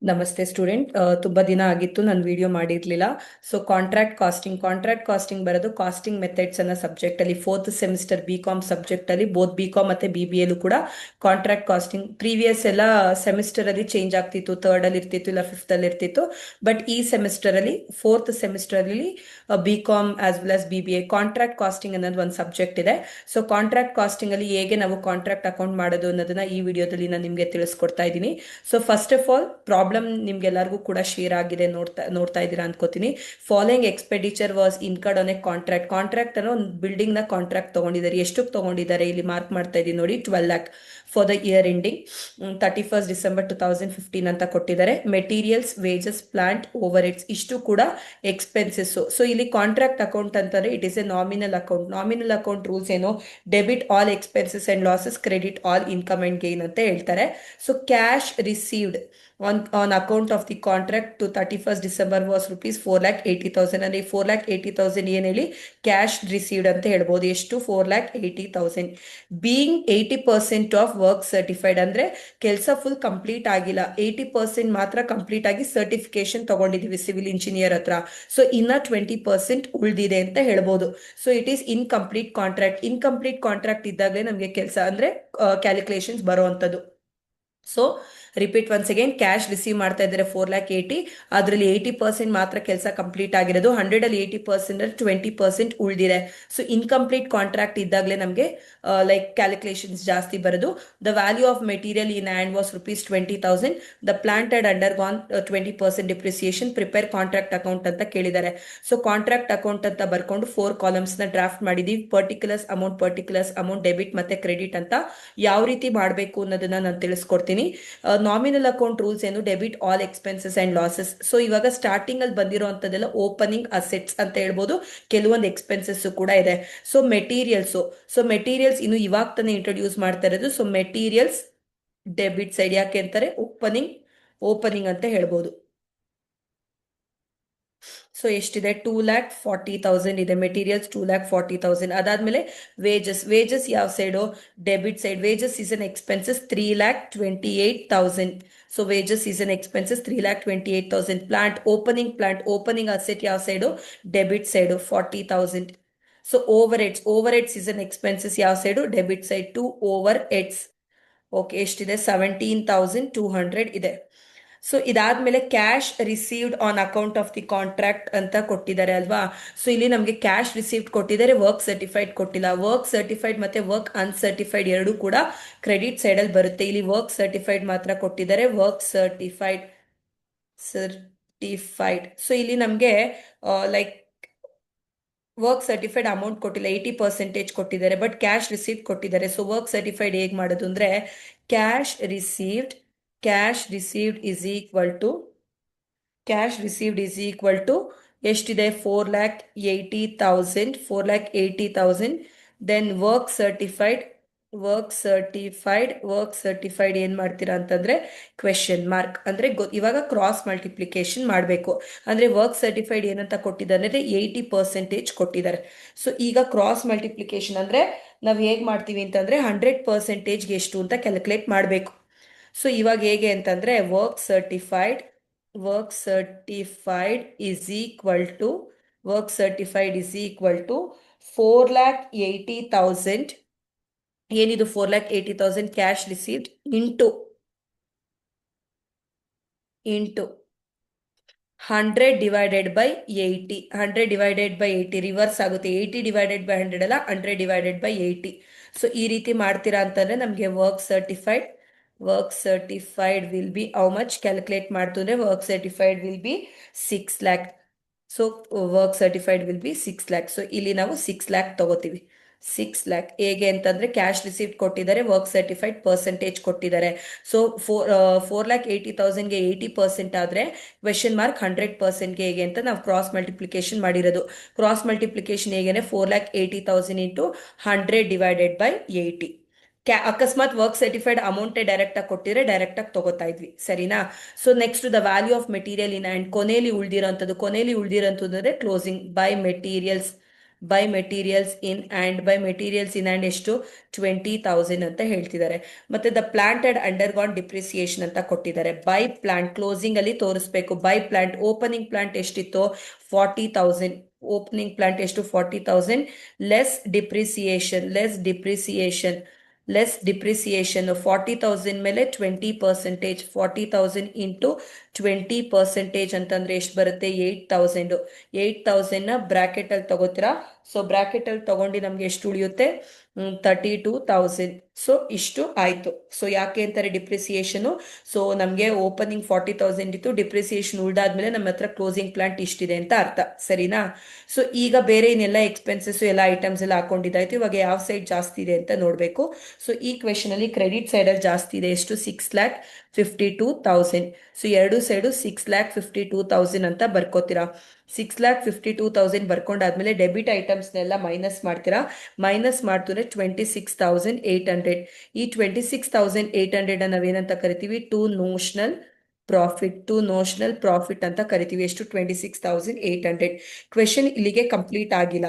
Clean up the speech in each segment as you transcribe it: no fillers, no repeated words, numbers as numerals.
ನಮಸ್ತೆ ಸ್ಟೂಡೆಂಟ್. ತುಂಬ ದಿನ ಆಗಿತ್ತು ನಾನು ವಿಡಿಯೋ ಮಾಡಿರಲಿಲ್ಲ. ಸೊ ಕಾಂಟ್ರಾಕ್ಟ್ ಕಾಸ್ಟಿಂಗ್ ಬರೋದು ಕಾಸ್ಟಿಂಗ್ ಮೆಥಡ್ಸ್ ಅನ್ನೋ ಸಬ್ಜೆಕ್ಟಲ್ಲಿ ಫೋರ್ತ್ ಸೆಮಿಸ್ಟರ್ ಬಿ.ಕಾಮ್ ಸಬ್ಜೆಕ್ಟಲ್ಲಿ ಬೋತ್ ಬಿ.ಕಾಮ್ ಮತ್ತು ಬಿ.ಬಿ.ಎಲ್ಲೂ ಕೂಡ ಕಾಂಟ್ರಾಕ್ಟ್ ಕಾಸ್ಟಿಂಗ್ ಪ್ರೀವಿಯಸ್ ಎಲ್ಲ ಸೆಮಿಸ್ಟರಲ್ಲಿ ಚೇಂಜ್ ಆಗ್ತಿತ್ತು. ಥರ್ಡಲ್ಲಿ ಇರ್ತಿತ್ತು, ಇಲ್ಲ ಫಿಫ್ತಲ್ಲಿ ಇರ್ತಿತ್ತು. ಬಟ್ ಈ ಸೆಮಿಸ್ಟರಲ್ಲಿ ಫೋರ್ತ್ ಸೆಮಿಸ್ಟರಲ್ಲಿ B.Com as well as BBA contract costing ಅನ್ನೋದು ಒಂದು ಸಬ್ಜೆಕ್ಟ್ ಇದೆ. ಸೊ ಕಾಂಟ್ರಾಕ್ಟ್ ಕಾಸ್ಟಿಂಗಲ್ಲಿ ಹೇಗೆ ನಾವು ಕಾಂಟ್ರಾಕ್ಟ್ ಅಕೌಂಟ್ ಮಾಡೋದು ಅನ್ನೋದನ್ನ ಈ ವಿಡಿಯೋದಲ್ಲಿ ನಾನು ನಿಮಗೆ ತಿಳಿಸ್ಕೊಡ್ತಾ ಇದ್ದೀನಿ. So first of all problem ನಿಮ್ಗೆಲ್ಲರಿಗೂ ಕೂಡ ಶೇರ್ ಆಗಿದೆ, ನೋಡ್ತಾ ಇದ್ದೀರಾ ಅನ್ಕೋತೀನಿ. Following expenditure was incurred on a contract ಅನ್ನೋ ಒಂದು ಬಿಲ್ಡಿಂಗ್ ನ ಕಾಂಟ್ರಾಕ್ಟ್ ತಗೊಂಡಿದ್ದಾರೆ. ಎಷ್ಟು ತಗೊಂಡಿದ್ದಾರೆ ಇಲ್ಲಿ ಮಾರ್ಕ್ ಮಾಡ್ತಾ ಇದ್ದೀನಿ ನೋಡಿ, 12 lakh for the year ending 31st December 2015 ಅಂತ ಕೊಟ್ಟಿದ್ದಾರೆ. Materials, wages, plant, overheads ಇಷ್ಟು ಕೂಡ ಎಕ್ಸ್ಪೆನ್ಸಸ್. ಸೊ ಇಲ್ಲಿ ಕಾಂಟ್ರಾಕ್ಟ್ ಅಕೌಂಟ್ ಅಂತಾರೆ it is a nominal account. Nominal account rules ಏನು? Debit all expenses and losses, credit all income and gain ಅಂತ ಹೇಳ್ತಾರೆ. So cash received on account of the contract to 31st December was rupees 4,80,000. ಅಂದ್ರೆ 4,80,000 ಏನ್ ಹೇಳಿ cash received ಅಂತ ಹೇಳ್ಬೋದು. ಎಷ್ಟು? 4,80,000. Being 80% of work certified, ಅಂದ್ರೆ ಕೆಲಸ ಫುಲ್ ಕಂಪ್ಲೀಟ್ ಆಗಿಲ್ಲ, 80% ಮಾತ್ರ ಕಂಪ್ಲೀಟ್ ಆಗಿ ಸರ್ಟಿಫಿಕೇಶನ್ ತಗೊಂಡಿದೀವಿ ಸಿವಿಲ್ ಇಂಜಿನಿಯರ್ ಹತ್ರ. ಸೊ ಇನ್ನ 20% ಉಳಿದಿದೆ ಅಂತ ಹೇಳ್ಬೋದು. So it is incomplete contract. Incomplete contract ಇದ್ದಾಗಲೇ ನಮಗೆ ಕೆಲಸ ಅಂದ್ರೆ ಕ್ಯಾಲ್ಕುಲೇಷನ್ಸ್ ಬರುವಂಥದ್ದು. So repeat once again, cash receive ಮಾಡ್ತಾ ಇದ್ದಾರೆ 4,80,000. ಅದರಲ್ಲಿ 80% ಮಾತ್ರ ಕೆಲಸ ಕಂಪ್ಲೀಟ್ ಆಗಿರೋದು. 100ಅಲ್ಲಿ 80% 20% ಉಳಿದಿದೆ. ಸೊ ಇನ್ಕಂಪ್ಲೀಟ್ ಕಾಂಟ್ರಾಕ್ಟ್ ಇದ್ದಾಗಲೇ ನಮಗೆ ಲೈಕ್ ಕ್ಯಾಲ್ಕುಲೇಷನ್ಸ್ ಜಾಸ್ತಿ ಬರೋದು. The value of material in hand was rupees 20,000. The plant had undergone 20% depreciation. Prepare contract account ಅಂತ ಕೇಳಿದ್ದಾರೆ. ಸೊ ಕಾಂಟ್ರಾಕ್ಟ್ ಅಕೌಂಟ್ ಅಂತ ಬರ್ಕೊಂಡು 4 ಕಾಲಮ್ಸ್ ನ ಡ್ರಾಫ್ಟ್ ಮಾಡಿದೀವಿ. ಪರ್ಟಿಕ್ಯುಲರ್ಸ್ ಅಮೌಂಟ್ ಡೆಬಿಟ್ ಮತ್ತೆ ಕ್ರೆಡಿಟ್ ಅಂತ ಯಾವ ರೀತಿ ಮಾಡಬೇಕು ಅನ್ನೋದನ್ನ ನಾನು ತಿಳಿಸ್ಕೊಡ್ತೀನಿ. ನಾಮಿನಲ್ ಅಕೌಂಟ್ ರೂಲ್ಸ್ ಏನು? Debit all expenses and losses. So ಇವಾಗ ಸ್ಟಾರ್ಟಿಂಗ್ ಅಲ್ಲಿ ಬಂದಿರುವಂತದ್ದೆಲ್ಲ ಓಪನಿಂಗ್ ಅಸೆಟ್ಸ್ ಅಂತ ಹೇಳ್ಬೋದು. ಕೆಲವೊಂದು ಎಕ್ಸ್ಪೆನ್ಸಸ್ ಕೂಡ ಇದೆ. ಸೊ ಮೆಟೀರಿಯಲ್ಸ್ ಇನ್ನು ಇವಾಗ ತಾನೇ ಇಂಟ್ರೊಡ್ಯೂಸ್ ಮಾಡ್ತಾ ಇರೋದು. ಸೊ ಮೆಟೀರಿಯಲ್ಸ್ ಡೆಬಿಟ್ ಸೈಡ್ ಯಾಕೆ ಅಂತಾರೆ? ಓಪನಿಂಗ್ ಅಂತ ಹೇಳ್ಬೋದು. ಸೊ ಎಷ್ಟಿದೆ? 2,40,000 ಇದೆ ಮೆಟೀರಿಯಲ್ಸ್. 2,40,000. ಅದಾದ್ಮೇಲೆ ವೇಜಸ್ ಯಾವ side? Debit side. Wages is an expenses 3,28,000. So wages is an expenses 3,28,000. Opening asset ಯಾವ side? Debit side 40,000. So overheads is an expenses ಯಾವ side? Debit side. To overheads. Okay, ಎಷ್ಟಿದೆ? 17,200 ಇದೆ. So ಇದಾದ್ಮೇಲೆ cash received on account of the contract ಅಂತ ಕೊಟ್ಟಿದ್ದಾರೆ ಅಲ್ವಾ. So ಇಲ್ಲಿ ನಮಗೆ ಕ್ಯಾಶ್ ರಿಸೀವ್ಡ್ ಕೊಟ್ಟಿದ್ದಾರೆ, ವರ್ಕ್ ಸರ್ಟಿಫೈಡ್ ಕೊಟ್ಟಿಲ್ಲ. ವರ್ಕ್ ಸರ್ಟಿಫೈಡ್ ಮತ್ತೆ ವರ್ಕ್ ಅನ್ಸರ್ಟಿಫೈಡ್ ಎರಡು ಕೂಡ ಕ್ರೆಡಿಟ್ ಸೈಡ್ ಅಲ್ಲಿ ಬರುತ್ತೆ. ಇಲ್ಲಿ ವರ್ಕ್ ಸರ್ಟಿಫೈಡ್ ಮಾತ್ರ ಕೊಟ್ಟಿದ್ದಾರೆ. ಸರ್ಟಿಫೈಡ್. ಸೊ ಇಲ್ಲಿ ನಮಗೆ ಲೈಕ್ ವರ್ಕ್ ಸರ್ಟಿಫೈಡ್ ಅಮೌಂಟ್ ಕೊಟ್ಟಿಲ್ಲ, 80% ಕೊಟ್ಟಿದ್ದಾರೆ. ಬಟ್ ಕ್ಯಾಶ್ ರಿಸೀವ್ಡ್ ಕೊಟ್ಟಿದ್ದಾರೆ. ಸೊ ವರ್ಕ್ ಸರ್ಟಿಫೈಡ್ ಹೇಗೆ ಮಾಡೋದು ಅಂದ್ರೆ, cash received is equal to ಎಷ್ಟಿದೆ? 4,80,000. ದೆನ್ ವರ್ಕ್ ಸರ್ಟಿಫೈಡ್ ಏನ್ ಮಾಡ್ತೀರಾ ಅಂತಂದ್ರೆ ಕ್ವೆಶನ್ ಮಾರ್ಕ್ ಅಂದ್ರೆ ಇವಾಗ ಕ್ರಾಸ್ ಮಲ್ಟಿಪ್ಲಿಕೇಶನ್ ಮಾಡಬೇಕು. ಅಂದ್ರೆ ವರ್ಕ್ ಸರ್ಟಿಫೈಡ್ ಏನಂತ ಕೊಟ್ಟಿದ್ದಾರೆ ಅಂದ್ರೆ 80% ಕೊಟ್ಟಿದ್ದಾರೆ. ಸೊ ಈಗ ಕ್ರಾಸ್ ಮಲ್ಟಿಪ್ಲಿಕೇಶನ್ ಅಂದ್ರೆ ನಾವು ಹೇಗ್ ಮಾಡ್ತೀವಿ ಅಂತಂದ್ರೆ 100%ಗೆ ಎಷ್ಟು ಅಂತ ಕ್ಯಾಲ್ಕುಲೇಟ್ ಮಾಡಬೇಕು. ಸೊ ಇವಾಗ ಹೇಗೆ ಅಂತಂದ್ರೆ work certified is equal to 4,80,000. ಏನಿದು? 4,80,000 cash received into 100 divided by 80 reverse ಆಗುತ್ತೆ. 80 ಡಿವೈಡೆಡ್ ಬೈ 100 ಅಲ್ಲ, 100 ಡಿವೈಡೆಡ್ ಬೈ 80. ಸೊ ಈ ರೀತಿ ಮಾಡ್ತೀರಾ ಅಂತಂದ್ರೆ ನಮಗೆ work certified will be how much? Calculate ಮಾಡ್ತಂದ್ರೆ work certified will be 6 lakh. So work certified will be 6 lakh. So ಇಲ್ಲಿ ನಾವು 6 lakh ತಗೋತೀವಿ. 6 lakh ಹೇಗೆ ಅಂತಂದ್ರೆ ಕ್ಯಾಶ್ ರಿಸೀವ್ಡ್ ಕೊಟ್ಟಿದ್ದಾರೆ, ವರ್ಕ್ ಸರ್ಟಿಫೈಡ್ ಪರ್ಸೆಂಟೇಜ್ ಕೊಟ್ಟಿದ್ದಾರೆ. ಸೊ 4,80,000ಗೆ 80% ಆದ್ರೆ ಕ್ವೆಶನ್ ಮಾರ್ಕ್ 100%ಗೆ ಹೇಗೆ ಅಂತ ನಾವು ಕ್ರಾಸ್ ಮಲ್ಟಿಪ್ಲಿಕೇಶನ್ ಮಾಡಿರೋದು. ಕ್ರಾಸ್ ಮಲ್ಟಿಪ್ಲಿಕೇಶನ್ ಹೇಗೆ? 4,80,000 ಇಂಟು 100 ಡಿವೈಡೆಡ್ ಬೈ 80. ಅಕಸ್ಮಾತ್ ವರ್ಕ್ ಸರ್ಟಿಫೈಡ್ ಅಮೌಂಟೇ ಡೈರೆಕ್ಟ್ ಆಗಿ ಕೊಟ್ಟಿದ್ರೆ ಡೈರೆಕ್ಟ್ ಆಗಿ ತಗೋತಾ ಇದ್ವಿ, ಸರಿನಾ? So next the value of material in hand. ಕೊನೆಯಲ್ಲಿ ಉಳಿದಿರೋಂಥದ್ದು ಅಂದ್ರೆ closing by materials by materials in and by materials in and ಎಷ್ಟು 20,000 ಅಂತ ಹೇಳ್ತಿದ್ದಾರೆ. ಮತ್ತೆ the plant and undergone depreciation ಅಂತ ಕೊಟ್ಟಿದ್ದಾರೆ. ಬೈ ಪ್ಲಾಂಟ್ ಕ್ಲೋಸಿಂಗ್ ಅಲ್ಲಿ ತೋರಿಸ್ಬೇಕು. ಬೈ ಪ್ಲಾಂಟ್ ಓಪನಿಂಗ್ ಪ್ಲಾಂಟ್ ಎಷ್ಟಿತ್ತು 40,000. ಓಪನಿಂಗ್ ಪ್ಲಾಂಟ್ ಎಷ್ಟು 40,000 ಲೆಸ್ ಡಿಪ್ರಿಸಿಯೇಷನ್ 40,000 ಮೇಲೆ 20%. 40,000 ಇಂಟು 20% ಅಂತಂದ್ರೆ ಎಷ್ಟು ಬರುತ್ತೆ 8,000. 8,000 ಬ್ರಾಕೆಟ್ ಅಲ್ಲಿ ತಗೋತೀರಾ. ಸೊ ಬ್ರಾಕೆಟ್ ಅಲ್ಲಿ ತಗೊಂಡು ನಮ್ಗೆ ಎಷ್ಟು ಉಳಿಯುತ್ತೆ 32,000. ಸೊ ಇಷ್ಟು ಆಯ್ತು. ಸೊ ಯಾಕೆ ಅಂತಾರೆ ಡಿಪ್ರಿಸಿಯೇಷನ್. ಸೊ ನಮ್ಗೆ ಓಪನಿಂಗ್ 40,000 ಇತ್ತು, ಡಿಪ್ರಿಸಿಯೇಷನ್ ಉಳ್ದಾದ್ಮೇಲೆ ನಮ್ಮ ಹತ್ರ ಕ್ಲೋಸಿಂಗ್ ಪ್ಲಾಂಟ್ ಇಷ್ಟಿದೆ ಅಂತ ಅರ್ಥ, ಸರಿನಾ. ಸೊ ಈಗ ಬೇರೆ ಇನ್ನೆಲ್ಲ ಎಕ್ಸ್ಪೆನ್ಸಸ್ ಎಲ್ಲ ಐಟಮ್ಸ್ ಎಲ್ಲ ಹಾಕೊಂಡಿದ್ದಾಯ್ತು. ಇವಾಗ ಯಾವ ಸೈಡ್ ಜಾಸ್ತಿ ಇದೆ ಅಂತ ನೋಡ್ಬೇಕು. ಸೊ ಈ ಕ್ವೆಶನ್ ಅಲ್ಲಿ ಕ್ರೆಡಿಟ್ ಸೈಡ್ ಅಲ್ಲಿ ಜಾಸ್ತಿ ಇದೆ. ಎಷ್ಟು 6,52,000. ಸೊ ಎರಡು ಸೈಡು 6,52,000 ಅಂತ ಬರ್ಕೋತೀರಾ. 6,52,000 ಬರ್ಕೊಂಡಾದ್ಮೇಲೆ ಡೆಬಿಟ್ ಐಟಮ್ಸ್ನೆಲ್ಲ ಮೈನಸ್ ಮಾಡ್ತೀರಾ. ಮೈನಸ್ ಮಾಡ್ತಾರೆ 26,800. ಈ 26,800 ನಾವೇನಂತ ಕರಿತೀವಿ ಟು ನೋಷನಲ್ ಪ್ರಾಫಿಟ್ ಅಂತ ಕರಿತೀವಿ. ಎಷ್ಟು 26,800. ಕ್ವೆಶನ್ ಇಲ್ಲಿಗೆ ಕಂಪ್ಲೀಟ್ ಆಗಿಲ್ಲ.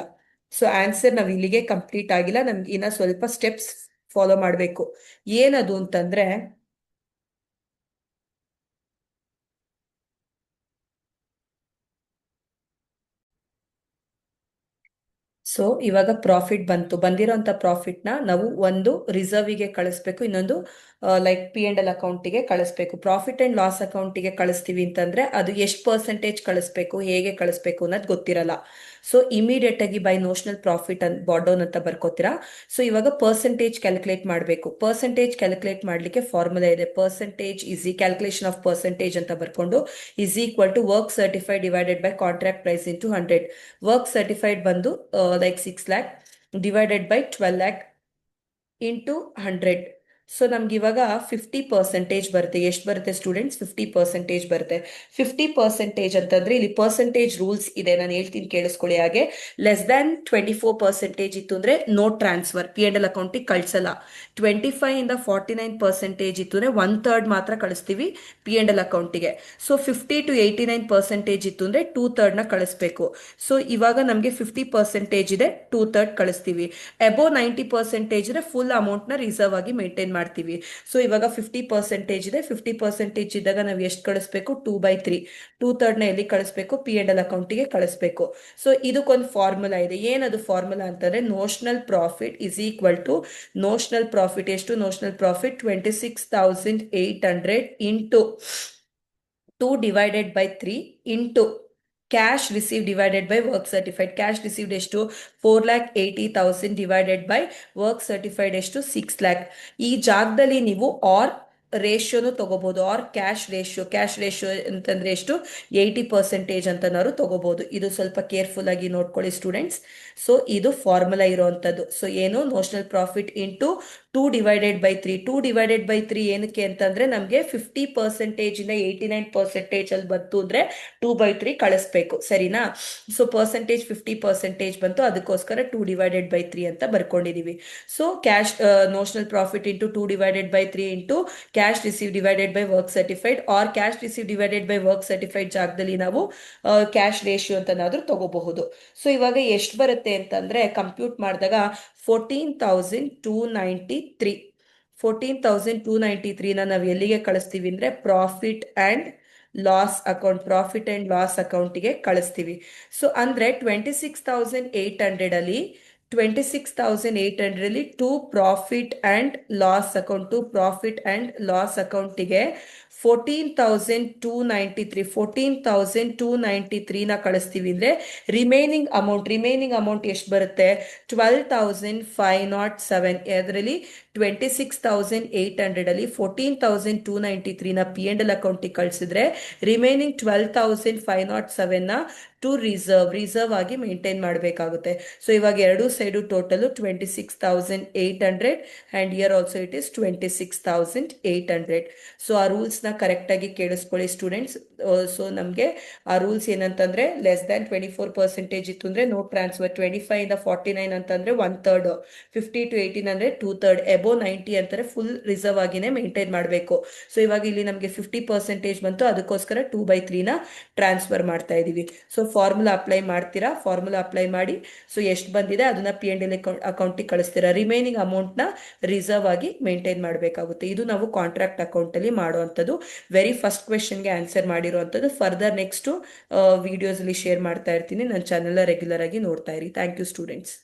ಸೊ ಆನ್ಸರ್ ನಾವು ಇಲ್ಲಿಗೆ ಕಂಪ್ಲೀಟ್ ಆಗಿಲ್ಲ. ನಮ್ಗೆ ಇನ್ನ ಸ್ವಲ್ಪ ಸ್ಟೆಪ್ಸ್ ಫಾಲೋ ಮಾಡಬೇಕು. ಏನದು ಅಂತಂದ್ರೆ ಸೊ ಇವಾಗ ಪ್ರಾಫಿಟ್ ಬಂದಿರೋಂಥ ಪ್ರಾಫಿಟ್ನ ನಾವು ಒಂದು ರಿಸರ್ವಿಗೆ ಕಳಿಸ್ಬೇಕು, ಇನ್ನೊಂದು ಲೈಕ್ P&L ಅಕೌಂಟಿಗೆ ಕಳಿಸ್ಬೇಕು. ಪ್ರಾಫಿಟ್ ಅಂಡ್ ಲಾಸ್ ಅಕೌಂಟಿಗೆ ಕಳಿಸ್ತೀವಿ ಅಂತಂದ್ರೆ ಅದು ಎಷ್ಟು ಪರ್ಸೆಂಟೇಜ್ ಕಳಿಸ್ಬೇಕು, ಹೇಗೆ ಕಳಿಸ್ಬೇಕು ಅನ್ನೋದು ಗೊತ್ತಿರಲ್ಲ. ಸೊ ಇಮಿಡಿಯೇಟ್ ಆಗಿ ಬೈ ನೋಷನಲ್ ಪ್ರಾಫಿಟ್ ಬಾಡೌನ್ ಅಂತ ಬರ್ಕೋತೀರಾ. ಸೊ ಇವಾಗ ಪರ್ಸೆಂಟೇಜ್ ಕ್ಯಾಲ್ಕುಲೇಟ್ ಮಾಡಬೇಕು. ಪರ್ಸೆಂಟೇಜ್ ಕ್ಯಾಲ್ಕುಲೇಟ್ ಮಾಡಲಿಕ್ಕೆ ಫಾರ್ಮುಲಾ ಇದೆ. ಪರ್ಸೆಂಟೇಜ್ ಕ್ಯಾಲ್ಕುಲೇಷನ್ ಆಫ್ ಪರ್ಸೆಂಟೇಜ್ ಅಂತ ಬರ್ಕೊಂಡು is equal to work certified divided by contract price into 100. Work certified ಬಂದು like 6 lakh divided by 12 lakh into 100. So ನಮ್ಗೆ ಇವಾಗ 50% ಬರುತ್ತೆ. ಎಷ್ಟು ಬರುತ್ತೆ ಸ್ಟೂಡೆಂಟ್ಸ್ 50% ಬರುತ್ತೆ. 50% ಅಂತಂದ್ರೆ ಇಲ್ಲಿ ಪರ್ಸೆಂಟೇಜ್ ರೂಲ್ಸ್ ಇದೆ, ನಾನು ಹೇಳ್ತೀನಿ ಕೇಳಿಸ್ಕೊಳ್ಳಿ. ಹಾಗೆ ಲೆಸ್ ದ್ಯಾನ್ 24% ಇತ್ತು ಅಂದ್ರೆ ನೋ ಟ್ರಾನ್ಸ್ಫರ್, P&L ಅಕೌಂಟಿಗೆ ಕಳಿಸಲ್ಲ. 25 ಇಂದ 49% ಇತ್ತು ಅಂದ್ರೆ 1/3 ಮಾತ್ರ ಕಳಿಸ್ತೀವಿ P&L ಅಕೌಂಟಿಗೆ. ಸೊ 50 to 89% ಇತ್ತು ಅಂದ್ರೆ 2/3 ನ ಕಳಿಸ್ಬೇಕು. ಸೊ ಇವಾಗ ನಮ್ಗೆ 50% ಇದೆ, 2/3 ಕಳಿಸ್ತೀವಿ. ಅಬೋವ್ 90% ಇದ್ರೆ ಫುಲ್ ಅಮೌಂಟ್ ನ ರಿಸರ್ವ್ ಆಗಿ ಮೇಂಟೈನ್ ಮಾಡ್ತೀವಿ. ಸೊ ಇವಾಗ 50% ಇದೆ. 50% ಇದ್ದಾಗ ನಾವು ಎಷ್ಟು ಕಳಿಸ್ಬೇಕು 2/3. 2/3 ನ ಎಲ್ಲಿ ಕಳಿಸ್ಬೇಕು P&L ಅಕೌಂಟಿಗೆ ಕಳಿಸ್ಬೇಕು. ಸೊ ಇದಕ್ಕೊಂದು ಫಾರ್ಮುಲಾ ಇದೆ. ಏನದು ಫಾರ್ಮುಲಾ ಅಂತಂದ್ರೆ notional profit is equal to notional profit ಎಷ್ಟು notional profit 26,800 into 2 divided by 3 into cash receive divided by work certified. Cash received ಎಷ್ಟು 4,80,000 ಡಿವೈಡೆಡ್ ಬೈ ವರ್ಕ್ ಸರ್ಟಿಫೈಡ್ ಎಷ್ಟು 6 lakh. ಈ ಜಾಗದಲ್ಲಿ ನೀವು ಆರ್ ರೇಷಿಯೋನು ತಗೋಬಹುದು. ಆರ್ ಕ್ಯಾಶ್ ರೇಷಿಯೋ ಅಂತಂದ್ರೆ ಎಷ್ಟು 80% ಅಂತನಾದ್ರು ತಗೋಬಹುದು. ಇದು ಸ್ವಲ್ಪ ಕೇರ್ಫುಲ್ ಆಗಿ ನೋಡ್ಕೊಳ್ಳಿ ಸ್ಟೂಡೆಂಟ್ಸ್. ಸೊ ಇದು ಫಾರ್ಮುಲಾ ಇರೋವಂಥದ್ದು. ಸೊ ಏನು notional profit into 2 divided by 3. 2 divided by 3 ಏನಕ್ಕೆ ಅಂತಂದ್ರೆ ನಮ್ಗೆ 50% ಇಂದ 89% ಅಲ್ಲಿ ಬಂತು ಅಂದ್ರೆ 2/3 ಕಳಿಸ್ಬೇಕು, ಸರಿನಾ. ಸೊ ಪರ್ಸೆಂಟೇಜ್ 50% ಬಂತು, ಅದಕ್ಕೋಸ್ಕರ 2 divided by 3 ಅಂತ ಬರ್ಕೊಂಡಿದೀವಿ. So cash notional profit into 2 divided by 3 into cash receive divided by work certified, or cash receive divided by work certified ಜಾಗದಲ್ಲಿ ನಾವು ಕ್ಯಾಶ್ ರೇಷಿಯೋ ಅಂತನಾದ್ರೂ ತಗೋಬಹುದು. ಸೊ ಇವಾಗ ಎಷ್ಟು ಬರುತ್ತೆ ಅಂತಂದ್ರೆ ಕಂಪ್ಯೂಟ್ ಮಾಡಿದಾಗ 14,293. 14,293 ನಾವು ಎಲ್ಲಿಗೆ ಕಳಿಸ್ತೀವಿ ಅಂದ್ರೆ ಪ್ರಾಫಿಟ್ ಅಂಡ್ ಲಾಸ್ ಅಕೌಂಟಿಗೆ ಕಳಿಸ್ತೀವಿ. ಸೊ ಅಂದ್ರೆ 26,800 ಅಲ್ಲಿ ಟು ಪ್ರಾಫಿಟ್ ಅಂಡ್ ಲಾಸ್ ಅಕೌಂಟಿಗೆ 14,293 ನ ಕಳಿಸ್ತೀವಿ ಅಂದ್ರೆ ರಿಮೈನಿಂಗ್ ಅಮೌಂಟ್ ಎಷ್ಟು ಬರುತ್ತೆ 12,507. ಅದರಲ್ಲಿ 26,800 ಅಲ್ಲಿ 14,293 ನ P&L ಅಕೌಂಟಿಗೆ ಕಳಿಸಿದ್ರೆ ರಿಮೈನಿಂಗ್ 12,507 ನ ಟು ರಿಸರ್ವ್ ಆಗಿ ಮೇಂಟೈನ್ ಮಾಡಬೇಕಾಗುತ್ತೆ. ಸೊ ಇವಾಗ ಎರಡು side total 26,800 and year also it is 26,800. So ಆ ರೂಲ್ಸ್ ನ ಕರೆಕ್ಟ್ ಆಗಿ ಕೇಳಿಸ್ಕೊಳ್ಳಿ ಸ್ಟೂಡೆಂಟ್ಸ್. ಸೊ ನಮ್ಗೆ ಆ ರೂಲ್ಸ್ ಏನಂತಂದ್ರೆ ಲೆಸ್ ದ್ಯಾನ್ 24% ಇತ್ತು ಅಂದ್ರೆ ನೋ ಟ್ರಾನ್ಸ್ಫರ್, 25 ಇಂದ 49 ಅಂತಂದ್ರೆ 1/3, 50 to 18 ಅಂದ್ರೆ 2/3, ಎಬೋ 90 ಅಂತಾರೆ ಫುಲ್ ರಿಸರ್ವ್ ಆಗಿನೇ ಮೇಂಟೈನ್ ಮಾಡಬೇಕು. ಸೊ ಇವಾಗ ಇಲ್ಲಿ ನಮಗೆ 50% ಬಂತು, ಅದಕ್ಕೋಸ್ಕರ 2/3ನ ಟ್ರಾನ್ಸ್ಫರ್ ಮಾಡ್ತಾ ಇದೀವಿ. ಸೊ ಫಾರ್ಮುಲಾ ಅಪ್ಲೈ ಮಾಡ್ತೀರಾ, ಫಾರ್ಮುಲಾ ಅಪ್ಲೈ ಮಾಡಿ ಸೊ ಎಷ್ಟು ಬಂದಿದೆ ಅದನ್ನ P&L ಅಕೌಂಟಿಗೆ ಕಳಿಸ್ತೀರಾ. ರಿಮೈನಿಂಗ್ ಅಮೌಂಟ್ನ ರಿಸರ್ವ್ ಆಗಿ ಮೇಂಟೈನ್ ಮಾಡಬೇಕಾಗುತ್ತೆ. ಇದು ನಾವು ಕಾಂಟ್ರಾಕ್ಟ್ ಅಕೌಂಟ್ ಅಲ್ಲಿ ಮಾಡುವಂಥದ್ದು. ವೆರಿ ಫಸ್ಟ್ ಕ್ವೆಶನ್ಗೆ ಆನ್ಸರ್ ಮಾಡಿರುವಂಥದ್ದು. ಫರ್ದರ್ ನೆಕ್ಸ್ಟ್ ವಿಡಿಯೋಸ್ ಅಲ್ಲಿ ಶೇರ್ ಮಾಡ್ತಾ ಇರ್ತೀನಿ. ನನ್ನ ಚಾನೆಲ್ ರೆಗ್ಯುಲರ್ ಆಗಿ ನೋಡ್ತಾ ಇರಿ. Thank you students.